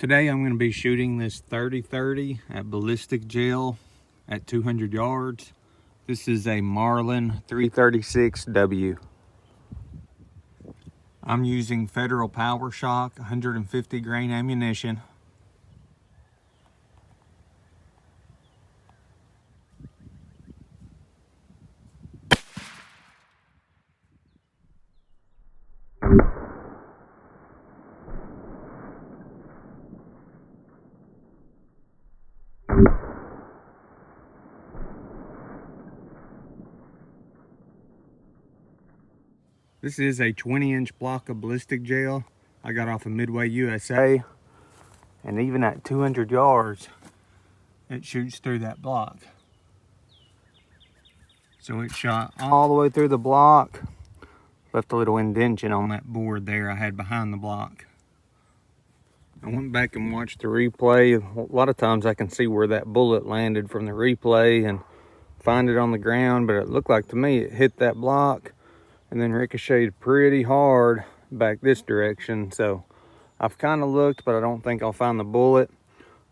Today I'm going to be shooting this 30-30 at Ballistic Gel at 200 yards. This is a Marlin 336W. I'm using Federal Power Shok 150 grain ammunition. This is a 20-inch block of ballistic gel I got off of Midway, USA. And even at 200 yards, it shoots through that block. So it shot all the way through the block. Left a little indentation on that board there I had behind the block. I went back and watched the replay. A lot of times I can see where that bullet landed from the replay and find it on the ground, but it looked like to me it hit that block and then ricocheted pretty hard back this direction. So I've kind of looked, but I don't think I'll find the bullet.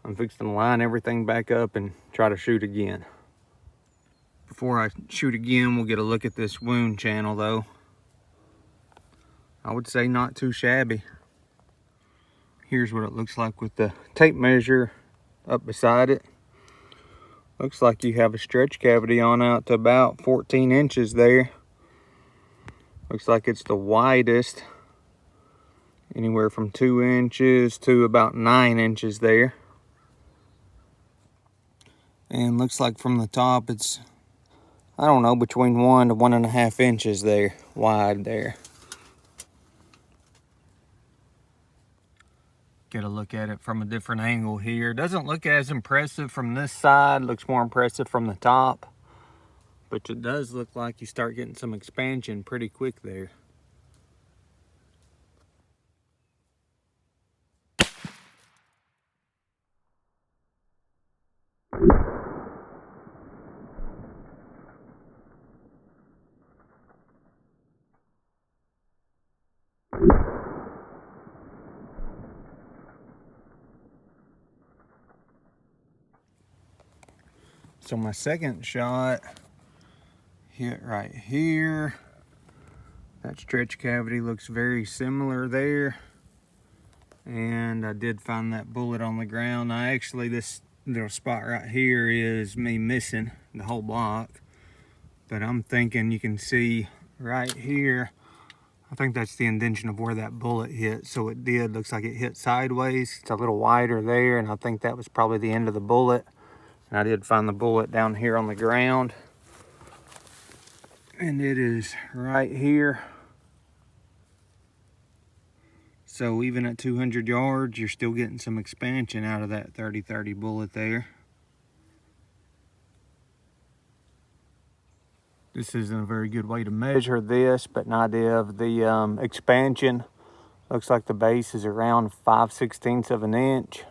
I'm fixing to line everything back up and try to shoot again. Before I shoot again, we'll get a look at this wound channel though. I would say not too shabby. Here's what it looks like with the tape measure up beside it. Looks like you have a stretch cavity on out to about 14 inches there. Looks like it's the widest, anywhere from 2 inches to about 9 inches there. And looks like from the top it's, I don't know, between 1 to 1.5 inches there, wide there. Get a look at it from a different angle here. Doesn't look as impressive from this side, looks more impressive from the top. But it does look like you start getting some expansion pretty quick there. So my second shot hit right here. That stretch cavity looks very similar there. And I did find that bullet on the ground. This little spot right here is me missing the whole block. But I'm thinking you can see right here, I think that's the indentation of where that bullet hit. So it did, looks like it hit sideways. It's a little wider there, and I think that was probably the end of the bullet. And I did find the bullet down here on the ground. And it is right here. So even at 200 yards, you're still getting some expansion out of that 30-30 bullet there. This isn't a very good way to measure this, but an idea of the expansion. Looks like the base is around 5/16 of an inch.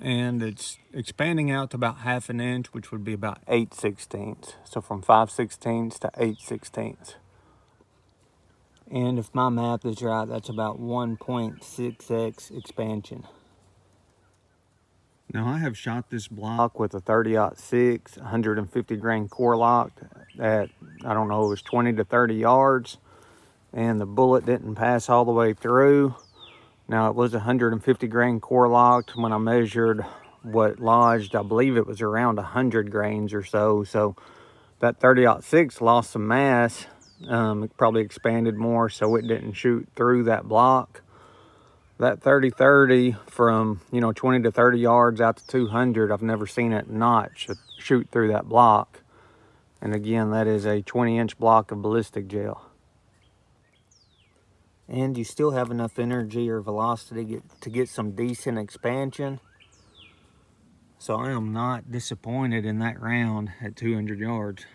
And it's expanding out to about 1/2 inch, which would be about 8/16. So from 5/16 to 8/16. And if my math is right, that's about 1.6x expansion. Now I have shot this block with a 30-06 150 grain core lock at, I don't know, it was 20 to 30 yards. And the bullet didn't pass all the way through. Now it was 150 grain core locked. When I measured what lodged, I believe it was around 100 grains or so. So that 30-06 lost some mass. It probably expanded more, so it didn't shoot through that block. That 30-30 from 20 to 30 yards out to 200, I've never seen it not shoot through that block. And again, that is a 20-inch block of ballistic gel. And you still have enough energy or velocity to get some decent expansion. So I am not disappointed in that round at 200 yards.